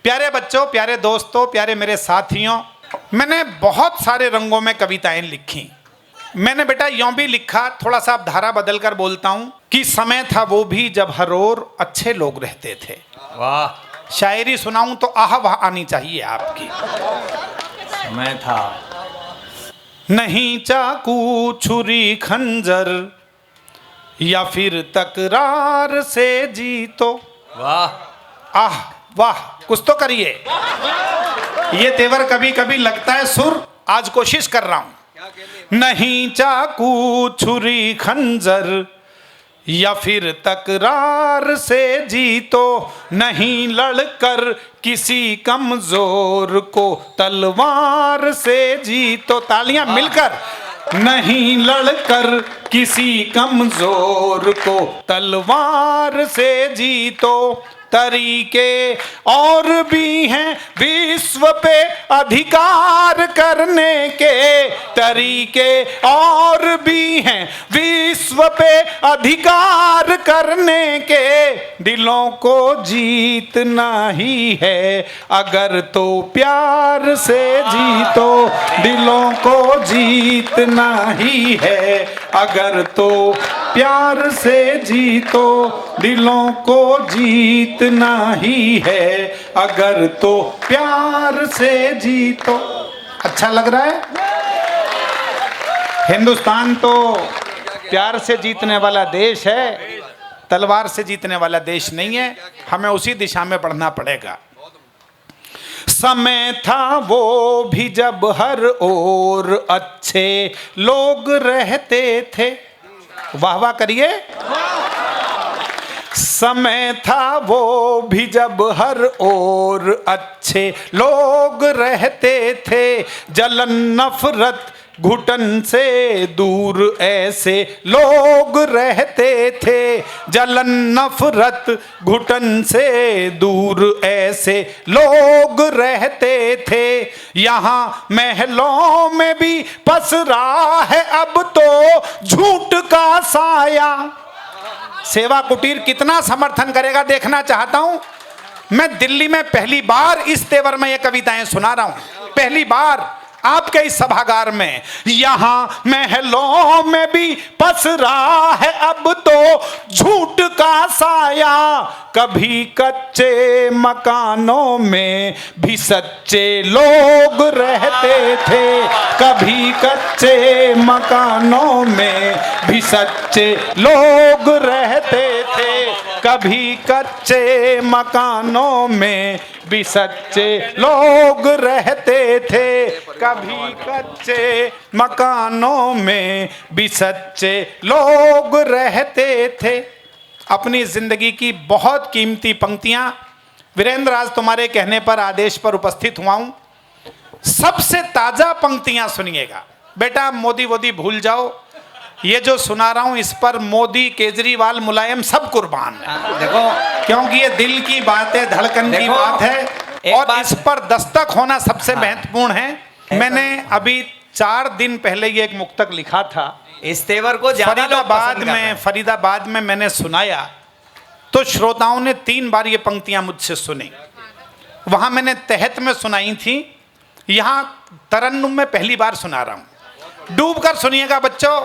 प्यारे बच्चों, प्यारे दोस्तों, प्यारे मेरे साथियों, मैंने बहुत सारे रंगों में कविताएं लिखी। मैंने बेटा यूं भी लिखा, थोड़ा सा धारा बदल कर बोलता हूं कि समय था वो भी जब हर ओर अच्छे लोग रहते थे। वाह, शायरी सुनाऊं तो आह वाह आनी चाहिए आपकी। समय था नहीं चाकू छुरी खंजर या फिर तकरार से जीतो। वाह, आह वाह, कुछ तो करिए। ये तेवर कभी कभी लगता है सुर, आज कोशिश कर रहा हूं। नहीं चाकू छुरी खंजर या फिर तकरार से जीतो, नहीं लड़कर किसी कमजोर को तलवार से जीतो। तालियां मिलकर। नहीं लड़कर किसी कमजोर को तलवार से जीतो। तरीके और भी हैं विश्व पे अधिकार करने के, तरीके और भी हैं विश्व पे अधिकार करने के। दिलों को जीतना ही है अगर तो प्यार से जीतो, दिलों को जीतना ही है अगर तो प्यार से जीतो, दिलों को जीतना ही है अगर तो प्यार से जीतो। अच्छा लग रहा है? हिंदुस्तान तो प्यार से जीतने वाला देश है, तलवार से जीतने वाला देश नहीं है। हमें उसी दिशा में बढ़ना पड़ेगा। समय था वो भी जब हर ओर अच्छे लोग रहते थे। वाह वाह करिए। समय था वो भी जब हर ओर अच्छे लोग रहते थे। जलन नफरत घुटन से दूर ऐसे लोग रहते थे। जलन नफरत घुटन से दूर ऐसे लोग रहते थे। यहाँ महलों में भी पसरा है अब तो झूठ का साया। सेवा कुटीर कितना समर्थन करेगा देखना चाहता हूं। मैं दिल्ली में पहली बार इस तेवर में ये कविताएं सुना रहा हूं, पहली बार आपके इस सभागार में। यहाँ महलों में भी पसरा है अब तो झूठ का साया। कभी कच्चे मकानों में भी सच्चे लोग रहते थे। कभी कच्चे मकानों में भी सच्चे लोग रहते थे। कभी कच्चे मकानों में भी सच्चे लोग रहते थे। कभी कच्चे मकानों में भी सच्चे लोग रहते थे। अपनी जिंदगी की बहुत कीमती पंक्तियां वीरेंद्र, आज तुम्हारे कहने पर आदेश पर उपस्थित हुआ हूं। सबसे ताजा पंक्तियां सुनिएगा बेटा। मोदी वोदी भूल जाओ, ये जो सुना रहा हूं इस पर मोदी, केजरीवाल, मुलायम सब कुर्बान है। देखो, क्योंकि ये दिल की बात है, धड़कन की बात है और इस पर दस्तक होना सबसे महत्वपूर्ण है। मैंने अभी 4 दिन पहले ये एक मुक्तक लिखा था। इस तेवर को ज्यादा लोग पसंद कर रहे हैं। फरीदाबाद में मैंने सुनाया तो श्रोताओं ने 3 बार ये पंक्तियां मुझसे सुनी। वहां मैंने तहत में सुनाई थी, यहां तरन्नुम में पहली बार सुना रहा हूं। डूब कर सुनिएगा बच्चों।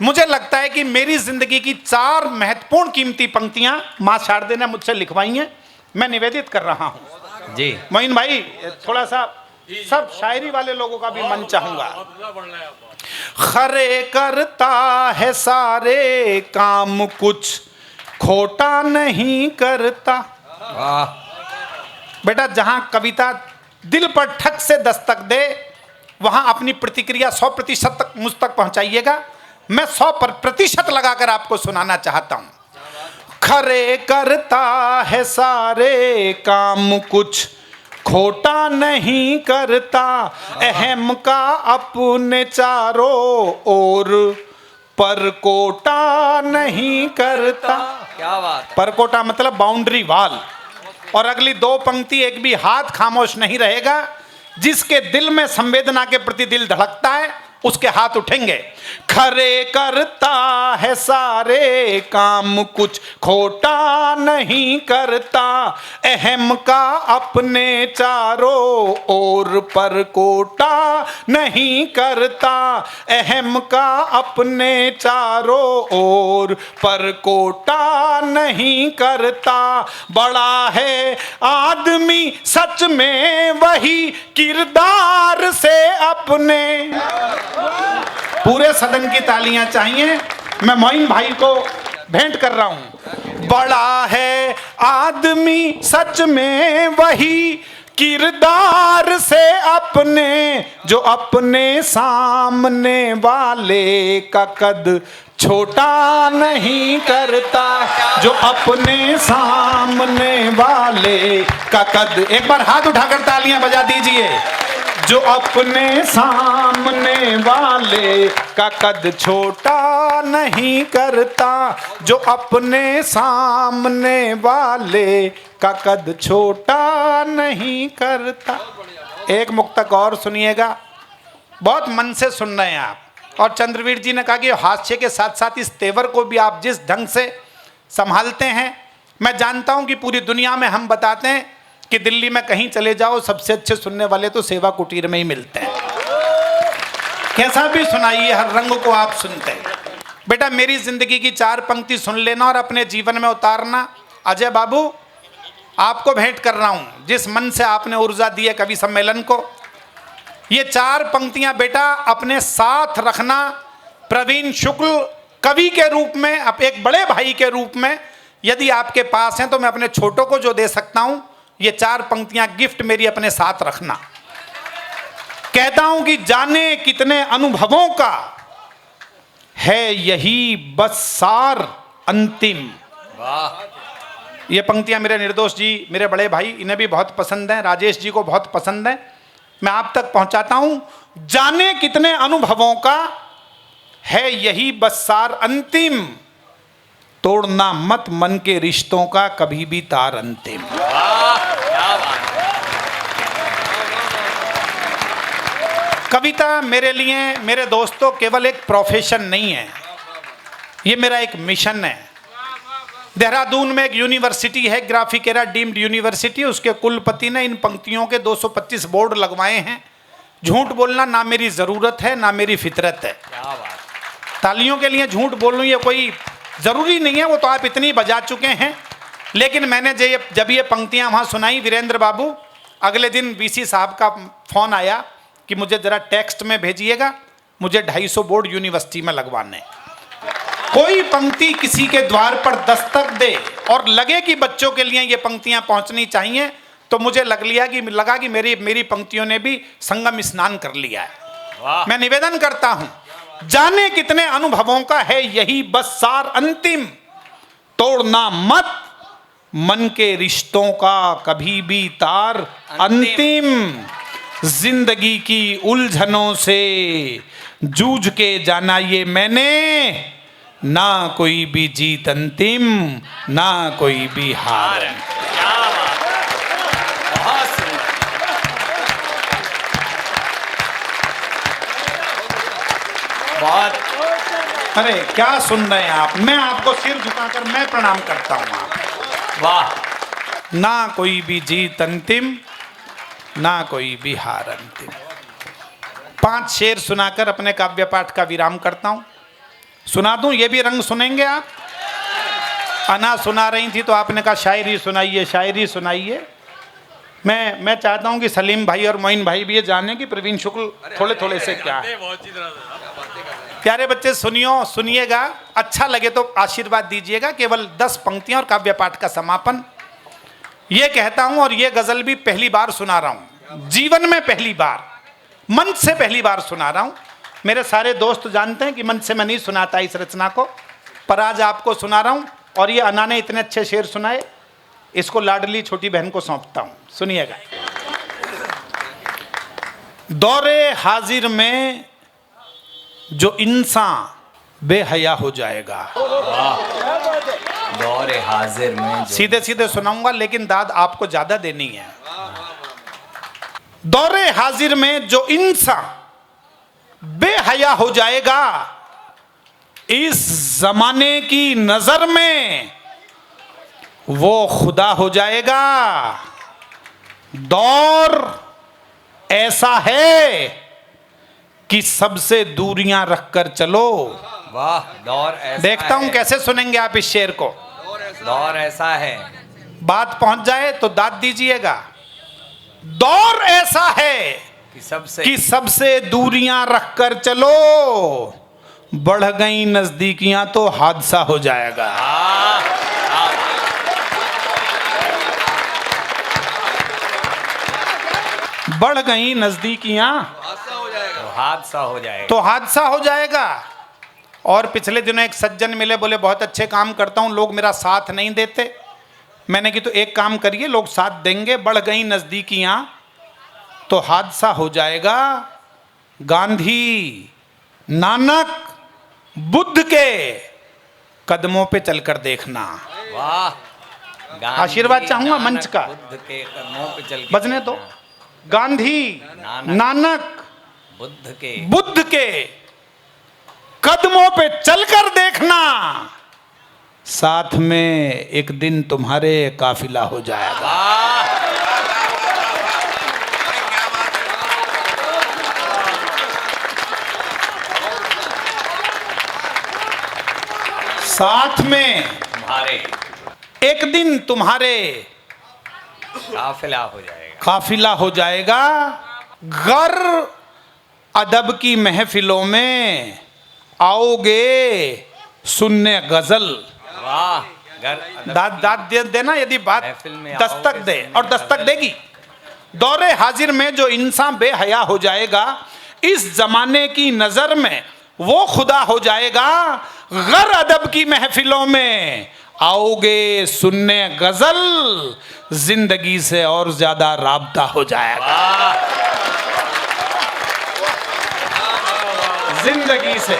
मुझे लगता है कि मेरी जिंदगी की 4 महत्वपूर्ण कीमती पंक्तियां मां शारदे ने मुझसे लिखवाई हैं, मैं निवेदित कर रहा हूं। जी मोइन भाई, थोड़ा सा सब शायरी वाले लोगों का भी मन चाहूंगा। खरे करता है सारे काम, कुछ खोटा नहीं करता। वाह बेटा, जहां कविता दिल पर ठक से दस्तक दे वहां अपनी प्रतिक्रिया 100% तक मुझ तक पहुंचाइएगा। मैं 100% लगाकर आपको सुनाना चाहता हूं। खरे करता है सारे काम, कुछ खोटा नहीं करता। अहम का अपने चारों ओर परकोटा नहीं करता। क्या बात। परकोटा मतलब बाउंड्री वाल। और अगली 2 पंक्ति, एक भी हाथ खामोश नहीं रहेगा। जिसके दिल में संवेदना के प्रति दिल धड़कता है उसके हाथ उठेंगे। खरे करता है सारे काम, कुछ खोटा नहीं करता। अहम का अपने चारों ओर पर कोटा नहीं करता। अहम का अपने चारों ओर पर कोटा नहीं करता। बड़ा है आदमी सच में वही किरदार से अपने। पूरे सदन की तालियां चाहिए, मैं मोइन भाई को भेंट कर रहा हूं। बड़ा है आदमी सच में वही किरदार से अपने, जो अपने सामने वाले का कद छोटा नहीं करता। जो अपने सामने वाले का कद, एक बार हाथ उठाकर तालियां बजा दीजिए। जो अपने सामने वाले का कद छोटा नहीं करता। जो अपने सामने वाले का कद छोटा नहीं करता। एक मुक्तक और सुनिएगा, बहुत मन से सुन रहे हैं आप। और चंद्रवीर जी ने कहा कि हास्य के साथ साथ इस तेवर को भी आप जिस ढंग से संभालते हैं, मैं जानता हूं कि पूरी दुनिया में हम बताते हैं कि दिल्ली में कहीं चले जाओ सबसे अच्छे सुनने वाले तो सेवा कुटीर में ही मिलते हैं। कैसा भी सुनाइए, हर रंग को आप सुनते हैं। बेटा मेरी जिंदगी की 4 पंक्ति सुन लेना और अपने जीवन में उतारना। अजय बाबू आपको भेंट कर रहा हूं, जिस मन से आपने ऊर्जा दी है कवि सम्मेलन को, ये 4 पंक्तियां बेटा अपने साथ रखना। प्रवीण शुक्ल कवि के रूप में, अब एक बड़े भाई के रूप में यदि आपके पास हैं तो मैं अपने छोटों को जो दे सकता हूं, ये 4 पंक्तियां गिफ्ट मेरी अपने साथ रखना। कहता हूं कि जाने कितने अनुभवों का है यही बस सार अंतिम। ये पंक्तियां मेरे निर्दोष जी, मेरे बड़े भाई, इन्हें भी बहुत पसंद है, राजेश जी को बहुत पसंद है, मैं आप तक पहुंचाता हूं। जाने कितने अनुभवों का है यही बस सार अंतिम, तोड़ना मत मन के रिश्तों का कभी भी तार अंतिम। कविता मेरे लिए, मेरे दोस्तों, केवल एक प्रोफेशन नहीं है, ये मेरा एक मिशन है। देहरादून में एक यूनिवर्सिटी है, ग्राफिकेरा डीम्ड यूनिवर्सिटी, उसके कुलपति ने इन पंक्तियों के 225 बोर्ड लगवाए हैं। झूठ बोलना ना मेरी ज़रूरत है ना मेरी फितरत है। तालियों के लिए झूठ बोलूं ये कोई ज़रूरी नहीं है, वो तो आप इतनी बजा चुके हैं। लेकिन मैंने जब ये पंक्तियां वहाँ सुनाई, वीरेंद्र बाबू, अगले दिन वीसी साहब का फ़ोन आया कि मुझे ज़रा टेक्स्ट में भेजिएगा, मुझे 250 बोर्ड यूनिवर्सिटी में लगवाने। कोई पंक्ति किसी के द्वार पर दस्तक दे और लगे कि बच्चों के लिए ये पंक्तियां पहुंचनी चाहिए, तो मुझे लगा कि मेरी पंक्तियों ने भी संगम स्नान कर लिया है। मैं निवेदन करता हूं, जाने कितने अनुभवों का है यही बस सार अंतिम, तोड़ना मत मन के रिश्तों का कभी भी तार अंतिम। जिंदगी की उलझनों से जूझ के जाना ये मैंने, ना कोई भी जीत अंतिम ना कोई भी हार। बहुत। अरे क्या सुन रहे हैं आप, मैं आपको सिर झुकाकर मैं प्रणाम करता हूं। आप वाह। ना कोई भी जीत अंतिम ना कोई भी हार अंतिम। 5 शेर सुनाकर अपने काव्य पाठ का विराम करता हूं। सुना दूं, ये भी रंग सुनेंगे आप? अना सुना रही थी तो आपने कहा शायरी सुनाइए, शायरी सुनाइए। मैं चाहता हूं कि सलीम भाई और मोइन भाई भी ये जाने कि प्रवीण शुक्ल थोड़े थोड़े से क्या है। प्यारे बच्चे सुनिएगा, अच्छा लगे तो आशीर्वाद दीजिएगा। केवल 10 पंक्तियां और काव्य पाठ का समापन। ये कहता हूं और ये गजल भी पहली बार सुना रहा हूं, जीवन में पहली बार, मन से पहली बार सुना रहा हूं। मेरे सारे दोस्त जानते हैं कि मन से मैं नहीं सुनाता इस रचना को, पर आज आपको सुना रहा हूं। और ये अना ने इतने अच्छे शेर सुनाए, इसको लाडली छोटी बहन को सौंपता हूं, सुनिएगा। दौरे हाजिर में जो इंसान बेहया हो जाएगा। दौरे हाजिर में सीधे सीधे सुनाऊंगा लेकिन दाद आपको ज्यादा देनी है। दौरे हाजिर में जो इंसान बेहया हो जाएगा, इस जमाने की नजर में वो खुदा हो जाएगा। दौर ऐसा है कि सबसे दूरियां रखकर चलो। वाह, दौर ऐसा देखता हूं है। कैसे सुनेंगे आप इस शेर को। दौर ऐसा है बात पहुंच जाए तो दाद दीजिएगा। दौर ऐसा है कि सबसे दूरियां रखकर चलो, बढ़ गई नजदीकियां तो हादसा हो जाएगा। बढ़ गई नजदीकियां तो हादसा हो जाएगा। और पिछले दिनों एक सज्जन मिले, बोले बहुत अच्छे काम करता हूं, लोग मेरा साथ नहीं देते। मैंने कि तो एक काम करिए, लोग साथ देंगे। बढ़ गई नजदीकियां तो हादसा हो जाएगा। गांधी, नानक, बुद्ध के कदमों पे चलकर देखना। वाह, आशीर्वाद चाहूंगा मंच का। बुद्ध के कदमों पे चल के बजने दो। गांधी, नानक, बुद्ध के कदमों पे चलकर देखना, साथ में एक दिन तुम्हारे काफिला हो जाएगा। साथ में तुम्हारे एक दिन तुम्हारे काफिला हो जाएगा। काफिला हो जाएगा। गर अदब की महफिलों में आओगे सुनने गजल। वाह, दाद देना यदि बात दस्तक दे, और दस्तक देगी। दौरे हाजिर में जो इंसान बेहया हो जाएगा, इस जमाने की नजर में वो खुदा हो जाएगा। गर अदब की महफिलों में आओगे सुनने गजल, जिंदगी से और ज्यादा राबता हो जाएगा। जिंदगी से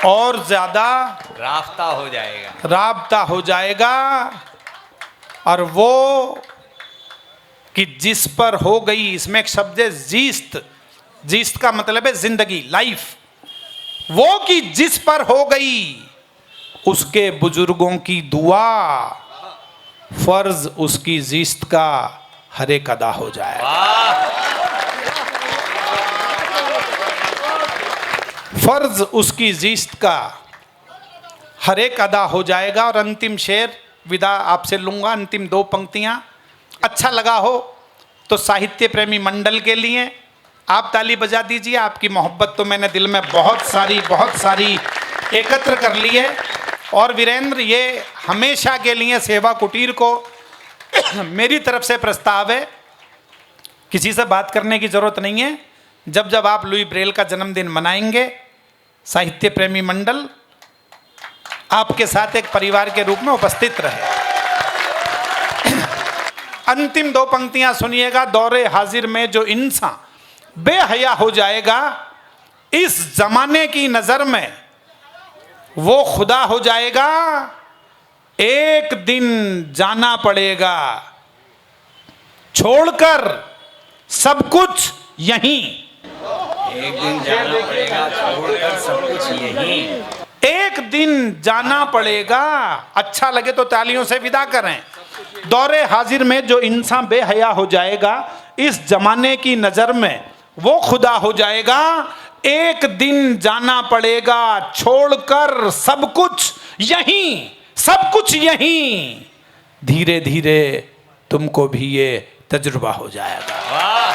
और ज्यादा राब्ता हो जाएगा। राबता हो जाएगा। और वो कि जिस पर हो गई, इसमें एक शब्द है जीस्त। जीस्त का मतलब है जिंदगी, लाइफ। वो कि जिस पर हो गई उसके बुजुर्गों की दुआ, फर्ज उसकी जीस्त का हर एक अदा हो जाएगा। फर्ज उसकी जीस्त का हर एक अदा हो जाएगा। और अंतिम शेर विदा आपसे लूंगा, अंतिम दो पंक्तियां। अच्छा लगा हो तो साहित्य प्रेमी मंडल के लिए आप ताली बजा दीजिए। आपकी मोहब्बत तो मैंने दिल में बहुत सारी एकत्र कर ली है। और वीरेंद्र, ये हमेशा के लिए सेवा कुटीर को मेरी तरफ से प्रस्ताव है, किसी से बात करने की जरूरत नहीं है। जब जब आप लुई ब्रेल का जन्मदिन मनाएंगे, साहित्य प्रेमी मंडल आपके साथ एक परिवार के रूप में उपस्थित रहे। अंतिम दो पंक्तियां सुनिएगा। दौरे हाजिर में जो इंसान बेहया हो जाएगा, इस जमाने की नजर में वो खुदा हो जाएगा। एक दिन जाना पड़ेगा छोड़कर सब कुछ यहीं। एक दिन जाना पड़ेगा छोड़कर सब कुछ यहीं। एक दिन जाना पड़ेगा। अच्छा लगे तो तालियों से विदा करें। दौरे हाजिर में जो इंसान बेहया हो जाएगा, इस जमाने की नजर में वो खुदा हो जाएगा। एक दिन जाना पड़ेगा छोड़कर सब कुछ यहीं, सब कुछ यहीं। धीरे धीरे तुमको भी ये तजुर्बा हो जाएगा।